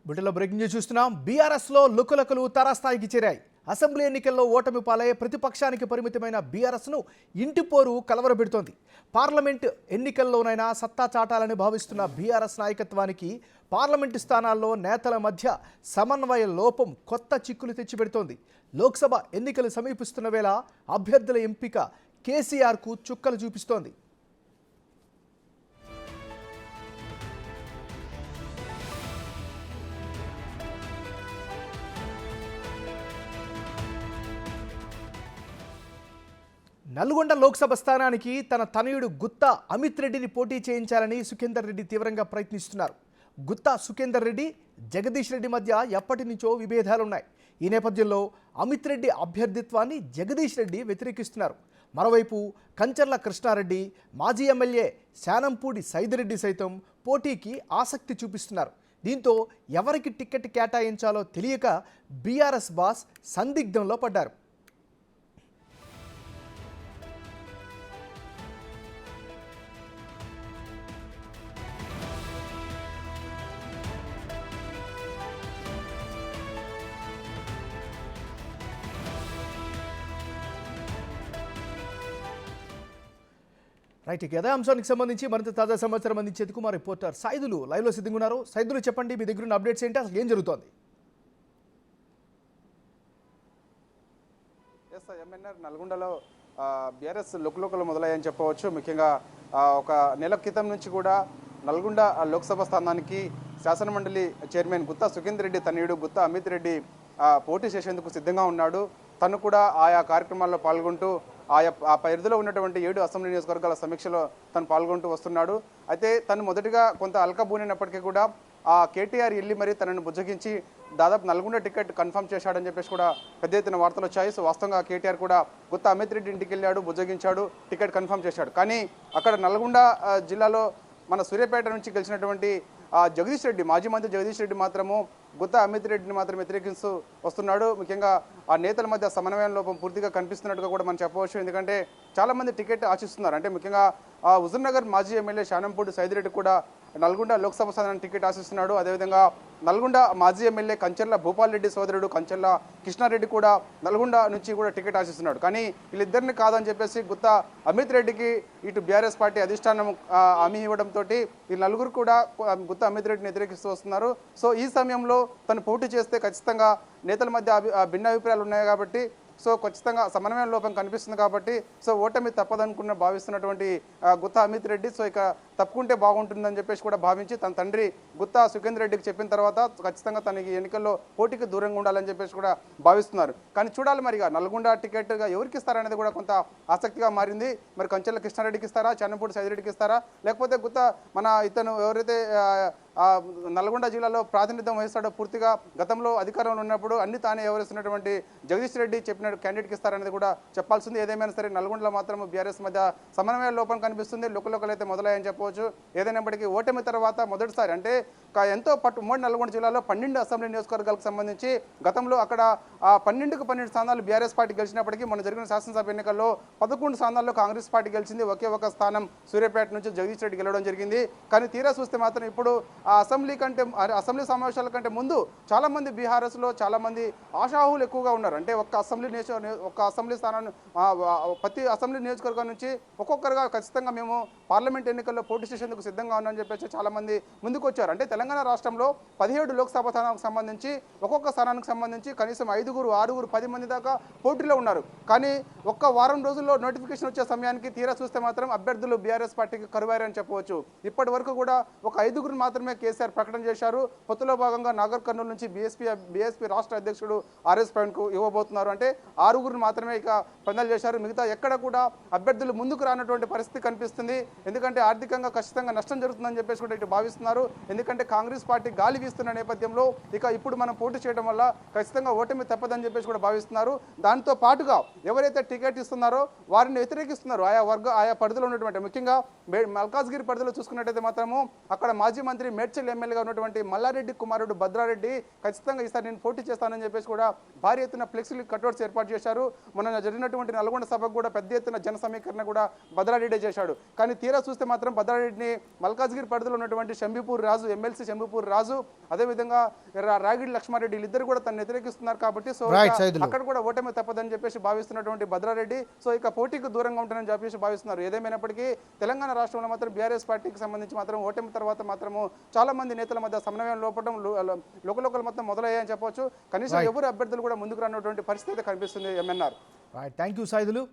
బుటెలో breaking news చూస్తున్నాం. బీఆర్ఎస్లో లుకలుకలు తారాస్థాయికి చేరాయి. అసెంబ్లీ ఎన్నికల్లో ఓటమి పాలై ప్రతిపక్షానికి పరిమితమైన బీఆర్ఎస్ను ఇంటిపోరు కలవరపెడుతోంది. పార్లమెంటు ఎన్నికల్లోనైనా సత్తా చాటాలని భావిస్తున్న బీఆర్ఎస్ నాయకత్వానికి పార్లమెంటు స్థానాల్లో నేతల మధ్య సమన్వయ లోపం కొత్త చిక్కులు తెచ్చిపెడుతోంది. లోక్సభ ఎన్నికలు సమీపిస్తున్న వేళ అభ్యర్థుల ఎంపిక కేసీఆర్కు చుక్కలు చూపిస్తోంది. నల్గొండ లోక్సభ స్థానానికి తన తనయుడు గుత్తా అమిత్ రెడ్డిని పోటీ చేయించాలని సుఖేందర్ రెడ్డి తీవ్రంగా ప్రయత్నిస్తున్నారు. గుత్తా సుఖేందర్ రెడ్డి, జగదీష్ రెడ్డి మధ్య ఎప్పటి నుంచో విభేదాలున్నాయి. ఈ నేపథ్యంలో అమిత్ రెడ్డి అభ్యర్థిత్వాన్ని జగదీష్ రెడ్డి వ్యతిరేకిస్తున్నారు. మరోవైపు కంచర్ల కృష్ణారెడ్డి, మాజీ ఎమ్మెల్యే శానంపూడి సైదిరెడ్డి సైతం పోటీకి ఆసక్తి చూపిస్తున్నారు. దీంతో ఎవరికి టికెట్ కేటాయించాలో తెలియక బీఆర్ఎస్ బాస్ సందిగ్ధంలో పడ్డారు. రైట్, ఇక అదే అంశానికి సంబంధించి మరింత తాజా సమాచారం అందించేందుకు మా రిపోర్టర్ సైదులు లైవ్లో సిద్ధంగా ఉన్నారు. సైదులు, చెప్పండి, మీ దగ్గర ఉన్న అప్డేట్స్ ఏంటి, అసలు ఏం జరుగుతోంది? ఎంఎన్ఆర్ నల్గొండలో బీఆర్ఎస్ లుకలుకలు మొదలయ్యని చెప్పవచ్చు. ముఖ్యంగా ఒక నెల క్రితం నుంచి కూడా నల్గొండ లోక్సభ స్థానానికి శాసనమండలి చైర్మన్ గుత్తా సుఖేందర్ రెడ్డి తనయుడు గుత్తా అమిత్ రెడ్డి పోటీ చేసేందుకు సిద్ధంగా ఉన్నాడు. తను కూడా ఆయా కార్యక్రమాల్లో పాల్గొంటూ ఆ పరిధిలో ఉన్నటువంటి 7 అసెంబ్లీ నియోజకవర్గాల సమీక్షలో తను పాల్గొంటూ వస్తున్నాడు. అయితే తను మొదటిగా కొంత అల్కబూనినప్పటికీ కూడా ఆ కేటీఆర్ వెళ్ళి మరి తనను బుజ్జగించి దాదాపు నల్గొండ టికెట్ కన్ఫర్మ్ చేశాడని చెప్పేసి కూడా పెద్ద ఎత్తున వార్తలు వచ్చాయి. సో వాస్తవంగా కేటీఆర్ కూడా గుత్తా అమిత్ రెడ్డి ఇంటికి వెళ్ళాడు, బుజ్జగించాడు, టికెట్ కన్ఫర్మ్ చేశాడు. కానీ అక్కడ నల్గొండ జిల్లాలో మన సూర్యాపేట నుంచి గెలిచినటువంటి జగదీష్ రెడ్డి, మాజీ మంత్రి జగదీష్ రెడ్డి మాత్రము గుత్తా అమిత్ రెడ్డిని మాత్రం వ్యతిరేకిస్తూ వస్తున్నాడు. ముఖ్యంగా ఆ నేతల మధ్య సమన్వయం లోపం పూర్తిగా కనిపిస్తున్నట్టుగా కూడా మనం చెప్పవచ్చు. ఎందుకంటే చాలామంది టికెట్ ఆశిస్తున్నారు. అంటే ముఖ్యంగా హుజూర్నగర్ మాజీ ఎమ్మెల్యే శానంపూడి సైదిరెడ్డి కూడా నల్గొండ లోక్సభ స్థానానికి టికెట్ ఆశిస్తున్నాడు. అదేవిధంగా నల్గొండ మాజీ ఎమ్మెల్యే కంచర్ల భూపాల్ రెడ్డి సోదరుడు కంచర్ల కృష్ణారెడ్డి కూడా నల్గొండ నుంచి కూడా టికెట్ ఆశిస్తున్నాడు. కానీ వీళ్ళిద్దరిని కాదని చెప్పేసి గుత్తా అమిత్ రెడ్డికి ఇటు బీఆర్ఎస్ పార్టీ అధిష్టానం హామీ ఇవ్వడంతో ఈ నలుగురు కూడా గుత్తా అమిత్ రెడ్డిని వ్యతిరేకిస్తూ వస్తున్నారు. సో ఈ సమయంలో తను పోటీ చేస్తే ఖచ్చితంగా నేతల మధ్య భిన్నాభిప్రాయాలు ఉన్నాయి కాబట్టి, సో ఖచ్చితంగా సమన్వయం లోపం కనిపిస్తుంది కాబట్టి సో ఓటమి తప్పదనుకున్న భావిస్తున్నటువంటి గుత్తా అమిత్ రెడ్డి సో ఇక తప్పుకుంటే బాగుంటుందని చెప్పేసి కూడా భావించి తన తండ్రి గుత్తా సుఖేందర్ రెడ్డికి చెప్పిన తర్వాత ఖచ్చితంగా తనకి ఎన్నికల్లో పోటీకి దూరంగా ఉండాలని చెప్పేసి కూడా భావిస్తున్నారు. కానీ చూడాలి మరిగా నల్గొండ టికెట్గా ఎవరికి ఇస్తారనేది కూడా కొంత ఆసక్తిగా మారింది. మరి కంచెల కృష్ణారెడ్డికి ఇస్తారా, చానంపూడి సైదిరెడ్డికి ఇస్తారా, లేకపోతే గుత్తా మన ఇతను ఎవరైతే నల్గొండ జిల్లాలో ప్రాతినిధ్యం వహిస్తాడో, పూర్తిగా గతంలో అధికారంలో ఉన్నప్పుడు అన్ని తానే ఎవరిస్తున్నటువంటి జగదీష్ రెడ్డి చెప్పిన క్యాండిడేట్కి ఇస్తారనేది కూడా చెప్పాల్సింది. ఏదేమైనా సరే నల్గొండలో మాత్రం బీఆర్ఎస్ మధ్య సమన్వయ లోపం కనిపిస్తుంది. లుకలుకలు అయితే మొదలయ్యని చెప్పవచ్చు. ఏదైనప్పటికీ ఓటమి తర్వాత మొదటిసారి అంటే ఎంతో ఉమ్మడి నల్గొండ జిల్లాలో 12 అసెంబ్లీ నియోజకవర్గాలకు సంబంధించి గతంలో అక్కడ 12కు 12 స్థానాలు బీఆర్ఎస్ పార్టీ గెలిచినప్పటికీ మొన్న జరిగిన శాసనసభ ఎన్నికల్లో 11 స్థానాల్లో కాంగ్రెస్ పార్టీ గెలిచింది. ఒకే ఒక స్థానం సూర్యాపేట నుంచి జగదీష్ రెడ్డి గెలవడం జరిగింది. కానీ తీరా చూస్తే మాత్రం ఇప్పుడు ఆ అసెంబ్లీ సమావేశాల కంటే ముందు చాలామంది బీఆర్ఎస్లో చాలామంది ఆశాహులు ఎక్కువగా ఉన్నారు. అంటే ఒక్క అసెంబ్లీ స్థానాన్ని ప్రతి అసెంబ్లీ నియోజకవర్గం నుంచి ఒక్కొక్కరుగా ఖచ్చితంగా మేము పార్లమెంట్ ఎన్నికల్లో పోటీ చేసేందుకు సిద్ధంగా ఉన్నామని చెప్పేసి చాలామంది ముందుకు వచ్చారు. అంటే తెలంగాణ రాష్ట్రంలో 17 లోక్సభ స్థానానికి సంబంధించి ఒక్కొక్క స్థానానికి సంబంధించి కనీసం 5, 6, 10 మంది దాకా పోటీలో ఉన్నారు. కానీ ఒక్క వారం రోజుల్లో నోటిఫికేషన్ వచ్చే సమయానికి తీరా చూస్తే మాత్రం అభ్యర్థులు బీఆర్ఎస్ పార్టీకి కరువారని చెప్పవచ్చు. ఇప్పటి వరకు కూడా ఒక 5గురు మాత్రమే కేసీఆర్ ప్రకటన చేశారు. పొత్తులో భాగంగా నాగర్ కర్నూలు నుంచి బీఎస్పీ రాష్ట్ర అధ్యక్షుడు ఆర్ఎస్ పవన్కు ఇవ్వబోతున్నారు. అంటే 6గురు మాత్రమే ఇక పందాలు చేశారు. మిగతా ఎక్కడ కూడా అభ్యర్థులు ముందుకు రానటువంటి పరిస్థితి కనిపిస్తుంది. ఎందుకంటే ఆర్థికంగా ఖచ్చితంగా నష్టం జరుగుతుందని చెప్పేసి కూడా ఇటు భావిస్తున్నారు. ఎందుకంటే కాంగ్రెస్ పార్టీ గాలి వీస్తున్న నేపథ్యంలో ఇక ఇప్పుడు మనం పోటీ చేయడం వల్ల ఖచ్చితంగా ఓటమి తప్పదని చెప్పేసి కూడా భావిస్తున్నారు. దాంతో పాటుగా ఎవరైతే టికెట్ ఇస్తున్నారో వారిని వ్యతిరేకిస్తున్నారు. ఆయా పరిధిలో ఉన్నటువంటి ముఖ్యంగా మల్కాజ్గిరి పరిధిలో చూసుకున్నట్టయితే మాత్రము అక్కడ మాజీ మంత్రి మేడ్చల్ ఎమ్మెల్యేగా ఉన్నటువంటి మల్లారెడ్డి కుమారుడు భద్రారెడ్డి ఖచ్చితంగా ఈసారి నేను పోటీ చేస్తానని చెప్పేసి కూడా భారీ ఎత్తున ఫ్లెక్సీలు కట్అవుట్స్ ఏర్పాటు చేశారు. మొన్న జరిగినటువంటి నల్గొండ సభకు కూడా పెద్ద ఎత్తున జన సమీకరణ కూడా భద్రారెడ్డి చేశాడు. కానీ తీరా చూస్తే మాత్రం భద్రారెడ్డి భద్రారెడ్డిని మల్కాజ్గిరి పరిధిలో ఉన్నటువంటి శంబీపూర్ రాజు, ఎమ్మెల్సీ శంబీపూర్ రాజు, అదేవిధంగా రాగిడి లక్ష్మారెడ్డి వీళ్ళిద్దరు కూడా తను వ్యతిరేకిస్తున్నారు కాబట్టి సో అక్కడ కూడా ఓటమి తప్పదని చెప్పేసి భావిస్తున్నటువంటి భద్రారెడ్డి సో ఇక పోటీకి దూరంగా ఉంటానని చెప్పేసి భావిస్తున్నారు. ఏదేమైనప్పటికీ తెలంగాణ రాష్ట్రంలో మాత్రం బీఆర్ఎస్ పార్టీకి సంబంధించి మాత్రం ఓటమి తర్వాత మాత్రము చాలా మంది నేతల మధ్య సమన్వయం లోపడం లోకలోకలు మొత్తం మొదలయ్యాయని చెప్పవచ్చు. కనీసం ఎవరు అభ్యర్థులు కూడా ముందుకు రానటువంటి పరిస్థితి కనిపిస్తుంది. ఎంఎన్ఆర్. Thank you Saidulu.